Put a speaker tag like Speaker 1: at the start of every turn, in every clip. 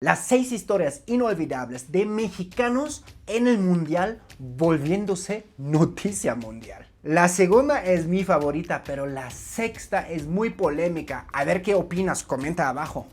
Speaker 1: Las 6 historias inolvidables de mexicanos en el mundial volviéndose noticia mundial. La segunda es mi favorita, pero la sexta es muy polémica. A ver qué opinas, comenta abajo.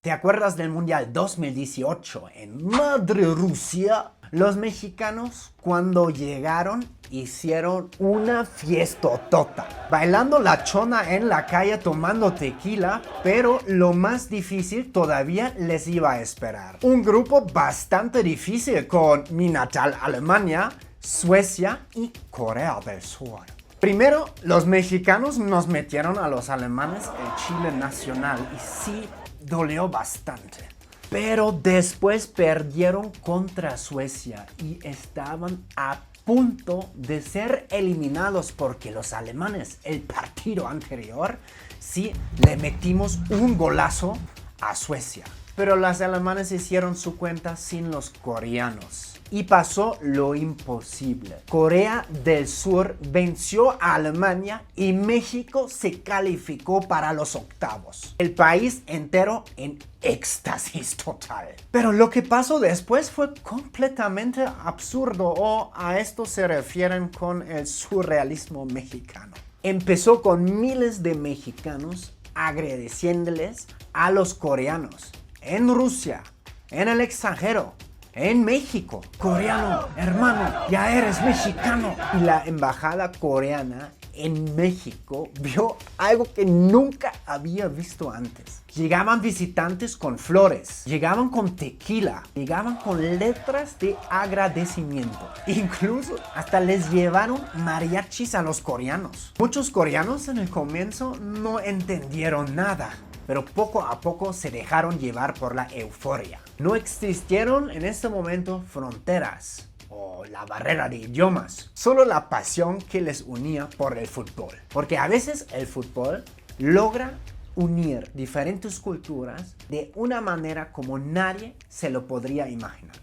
Speaker 1: ¿Te acuerdas del Mundial 2018 en Madrid, Rusia? Los mexicanos cuando llegaron hicieron una fiestotota, bailando la chona en la calle tomando tequila, pero lo más difícil todavía les iba a esperar. Un grupo bastante difícil con mi natal Alemania, Suecia y Corea del Sur. Primero, los mexicanos nos metieron a los alemanes el Chile nacional y sí dolió bastante. Pero después perdieron contra Suecia y estaban a punto de ser eliminados porque los alemanes, el partido anterior, sí le metimos un golazo a Suecia. Pero los alemanes hicieron su cuenta sin los coreanos. Y pasó lo imposible. Corea del Sur venció a Alemania y México se calificó para los octavos. El país entero en éxtasis total. Pero lo que pasó después fue completamente absurdo, o a esto se refieren con el surrealismo mexicano. Empezó con miles de mexicanos agradeciéndoles a los coreanos en Rusia, en el extranjero, en México. Coreano, hermano, ya eres mexicano. Y la embajada coreana en México vio algo que nunca había visto antes. Llegaban visitantes con flores, llegaban con tequila, llegaban con letras de agradecimiento. Incluso hasta les llevaron mariachis a los coreanos. Muchos coreanos en el comienzo no entendieron nada, pero poco a poco se dejaron llevar por la euforia. No existieron en ese momento fronteras o la barrera de idiomas, solo la pasión que les unía por el fútbol. Porque a veces el fútbol logra unir diferentes culturas de una manera como nadie se lo podría imaginar.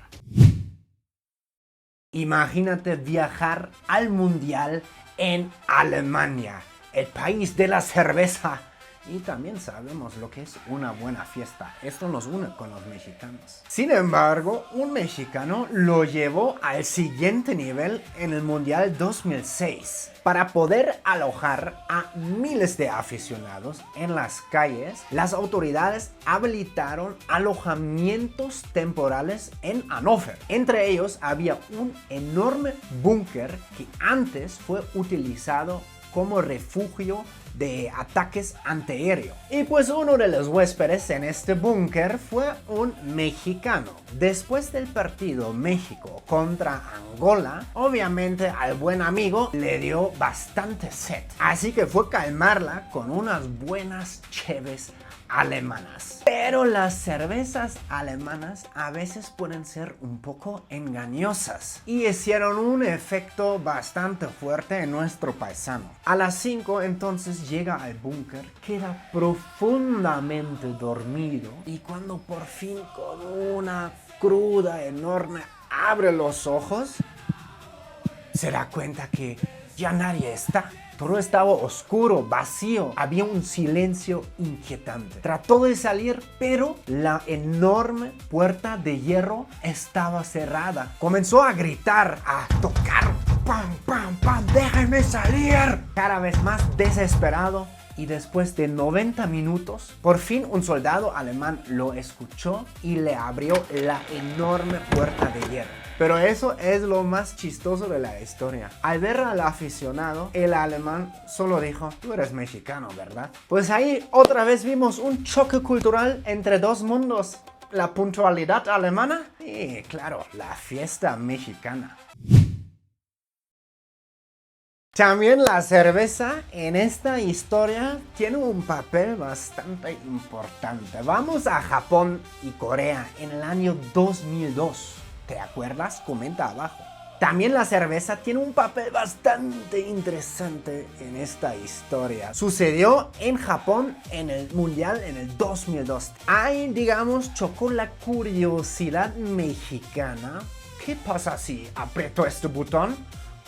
Speaker 1: Imagínate viajar al mundial en Alemania, el país de la cerveza. Y también sabemos lo que es una buena fiesta. Esto nos une con los mexicanos. Sin embargo, un mexicano lo llevó al siguiente nivel en el Mundial 2006. Para poder alojar a miles de aficionados en las calles, las autoridades habilitaron alojamientos temporales en Hannover. Entre ellos había un enorme búnker que antes fue utilizado como refugio de ataques antiaéreos. Y pues uno de los huéspedes en este búnker fue un mexicano. Después del partido México contra Angola, obviamente al buen amigo le dio bastante sed. Así que fue calmarla con unas buenas cheves alemanas. Pero las cervezas alemanas a veces pueden ser un poco engañosas y hicieron un efecto bastante fuerte en nuestro paisano. A las 5 entonces llega al búnker, queda profundamente dormido y cuando por fin con una cruda enorme abre los ojos, se da cuenta que ya nadie está. Todo estaba oscuro, vacío, había un silencio inquietante. Trató de salir, pero la enorme puerta de hierro estaba cerrada. Comenzó a gritar, a tocar, ¡pam, pam, pam! ¡Déjenme salir! Cada vez más desesperado. Y después de 90 minutos, por fin un soldado alemán lo escuchó y le abrió la enorme puerta de hierro. Pero eso es lo más chistoso de la historia. Al ver al aficionado, el alemán solo dijo: tú eres mexicano, ¿verdad? Pues ahí otra vez vimos un choque cultural entre dos mundos. La puntualidad alemana y, claro, la fiesta mexicana. También la cerveza en esta historia tiene un papel bastante importante. Vamos a Japón y Corea en el año 2002. ¿Te acuerdas? Comenta abajo. También la cerveza tiene un papel bastante interesante en esta historia. Sucedió en Japón en el Mundial en el 2002. Ahí, digamos, chocó la curiosidad mexicana. ¿Qué pasa si aprieto este botón?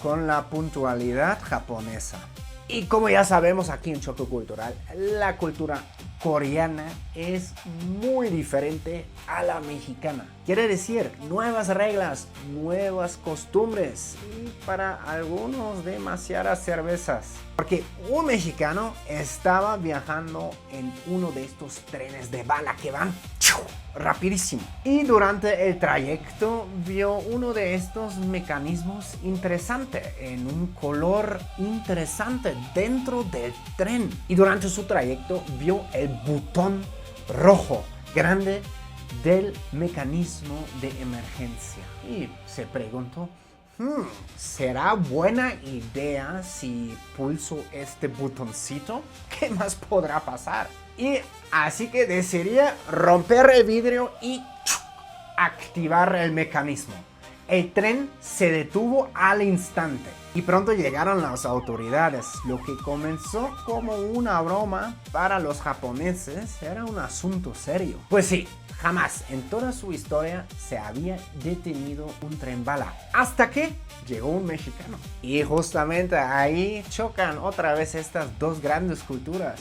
Speaker 1: Con la puntualidad japonesa. Y como ya sabemos aquí en Choque Cultural, la cultura coreana es muy diferente a la mexicana. Quiere decir, nuevas reglas, nuevas costumbres y para algunos demasiadas cervezas. Porque un mexicano estaba viajando en uno de estos trenes de bala que van rapidísimo. Y durante el trayecto vio uno de estos mecanismos interesante, en un color interesante dentro del tren. Y durante su trayecto vio el botón rojo grande del mecanismo de emergencia. Y se preguntó, ¿será buena idea si pulso este botoncito? ¿Qué más podrá pasar? Y así que decidía romper el vidrio y activar el mecanismo. El tren se detuvo al instante y pronto llegaron las autoridades. Lo que comenzó como una broma para los japoneses era un asunto serio. Pues sí, jamás en toda su historia se había detenido un tren bala hasta que llegó un mexicano. Y justamente ahí chocan otra vez estas dos grandes culturas.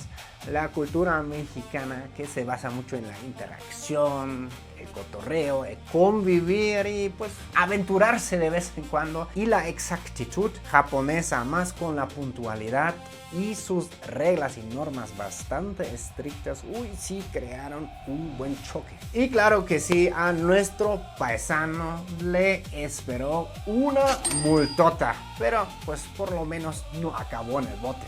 Speaker 1: La cultura mexicana, que se basa mucho en la interacción, el cotorreo, el convivir y pues aventurarse de vez en cuando, y la exactitud japonesa, más con la puntualidad y sus reglas y normas bastante estrictas. Uy, sí, crearon un buen choque. Y claro que sí, a nuestro paisano le esperó una multota, pero pues por lo menos no acabó en el bote.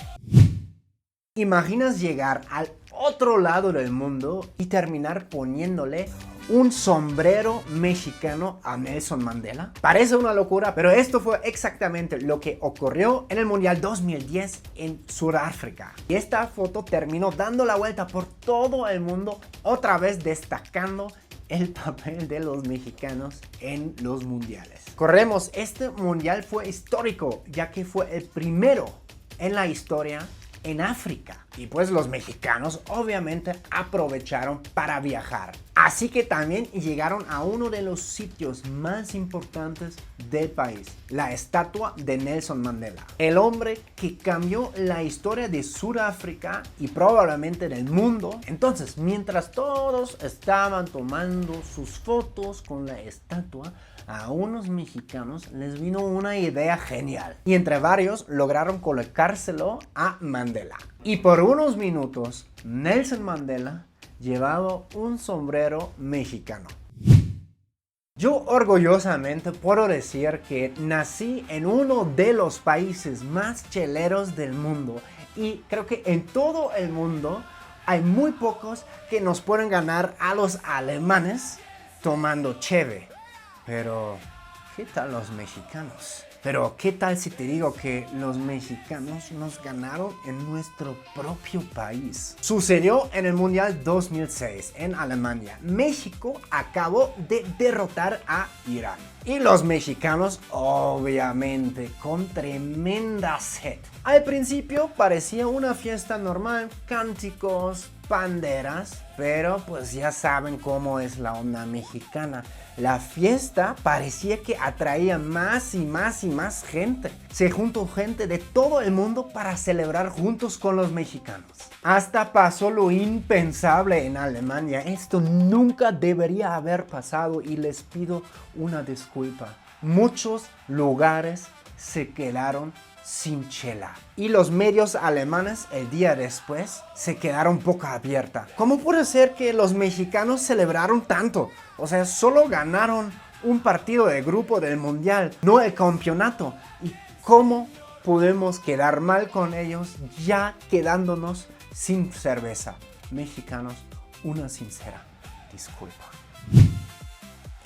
Speaker 1: ¿Imaginas llegar al otro lado del mundo y terminar poniéndole un sombrero mexicano a Nelson Mandela? Parece una locura, pero esto fue exactamente lo que ocurrió en el Mundial 2010 en Sudáfrica. Y esta foto terminó dando la vuelta por todo el mundo, otra vez destacando el papel de los mexicanos en los mundiales. Corremos, este mundial fue histórico, ya que fue el primero en la historia en África. Y pues los mexicanos obviamente aprovecharon para viajar. Así que también llegaron a uno de los sitios más importantes del país, la estatua de Nelson Mandela. El hombre que cambió la historia de Sudáfrica y probablemente del mundo. Entonces, mientras todos estaban tomando sus fotos con la estatua, a unos mexicanos les vino una idea genial. Y entre varios lograron colocárselo a Mandela. Y por unos minutos, Nelson Mandela llevaba un sombrero mexicano. Yo orgullosamente puedo decir que nací en uno de los países más cheleros del mundo. Y creo que en todo el mundo hay muy pocos que nos pueden ganar a los alemanes tomando cheve. Pero, ¿qué tal los mexicanos? Pero, ¿qué tal si te digo que los mexicanos nos ganaron en nuestro propio país? Sucedió en el Mundial 2006 en Alemania. México acabó de derrotar a Irán. Y los mexicanos, obviamente, con tremenda sed. Al principio parecía una fiesta normal, cánticos, banderas, pero pues ya saben cómo es la onda mexicana. La fiesta parecía que atraía más y más y más gente. Se juntó gente de todo el mundo para celebrar juntos con los mexicanos. Hasta pasó lo impensable en Alemania. Esto nunca debería haber pasado y les pido una disculpa. Muchos lugares se quedaron sin chela. Y los medios alemanes el día después se quedaron boca abierta. ¿Cómo puede ser que los mexicanos celebraron tanto? O sea, solo ganaron un partido de grupo del mundial, no el campeonato. ¿Y cómo podemos quedar mal con ellos ya quedándonos sin cerveza? Mexicanos, una sincera disculpa.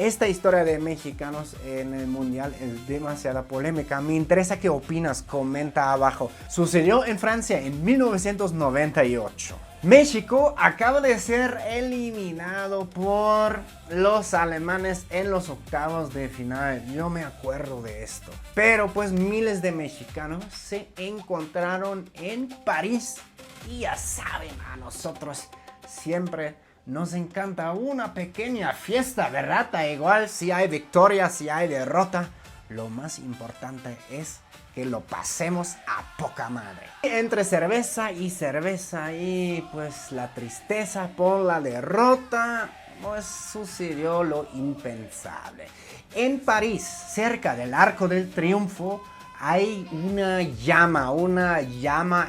Speaker 1: Esta historia de mexicanos en el mundial es demasiada polémica. Me interesa qué opinas, comenta abajo. Sucedió en Francia en 1998. México acaba de ser eliminado por los alemanes en los octavos de final. Yo me acuerdo de esto. Pero pues miles de mexicanos se encontraron en París. Y ya saben, a nosotros siempre nos encanta una pequeña fiesta, ¿verdad? Da igual si hay victoria, si hay derrota. lo más importante es que lo pasemos a poca madre. Entre cerveza y pues la tristeza por la derrota, pues sucedió lo impensable. En París, cerca del Arco del Triunfo, hay una llama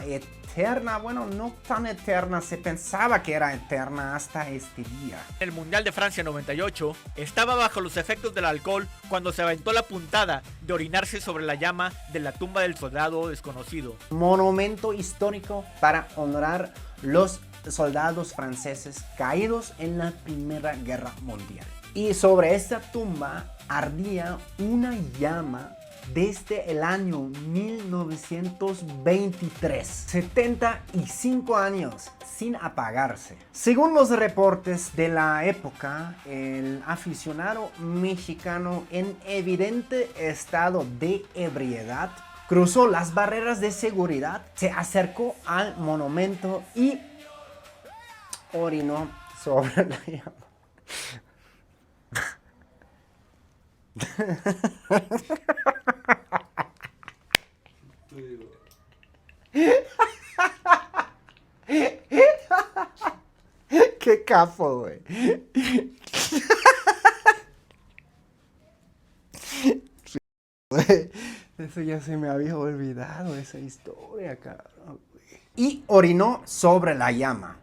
Speaker 1: eterna, bueno, no tan eterna, se pensaba que era eterna hasta este día.
Speaker 2: El Mundial de Francia 98 estaba bajo los efectos del alcohol cuando se aventó la puntada de orinarse sobre la llama de la tumba del soldado desconocido.
Speaker 1: Monumento histórico para honrar los soldados franceses caídos en la Primera Guerra Mundial. Y sobre esta tumba ardía una llama desde el año 1923, 75 años sin apagarse. Según los reportes de la época, el aficionado mexicano en evidente estado de ebriedad cruzó las barreras de seguridad, se acercó al monumento y orinó sobre la llama. Qué capo, güey. Eso ya se me había olvidado, esa historia, cabrón. Y orinó sobre la llama.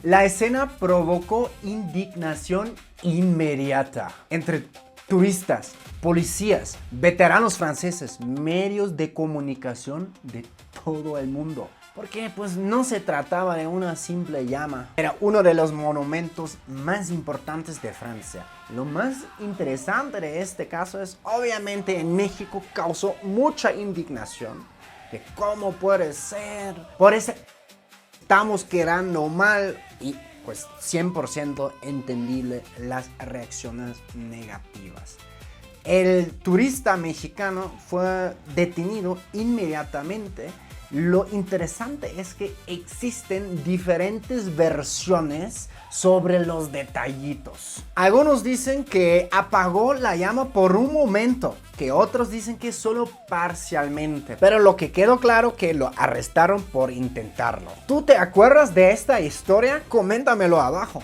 Speaker 1: La escena provocó indignación inmediata entre turistas, policías, veteranos franceses, medios de comunicación de todo el mundo. Porque pues no se trataba de una simple llama, era uno de los monumentos más importantes de Francia. Lo más interesante de este caso es, obviamente en México causó mucha indignación. De cómo puede ser, por eso estamos quedando mal y pues 100% entendible las reacciones negativas. El turista mexicano fue detenido inmediatamente. Lo interesante es que existen diferentes versiones sobre los detallitos. Algunos dicen que apagó la llama por un momento, que otros dicen que solo parcialmente. Pero lo que quedó claro que lo arrestaron por intentarlo. ¿Tú te acuerdas de esta historia? Coméntamelo abajo.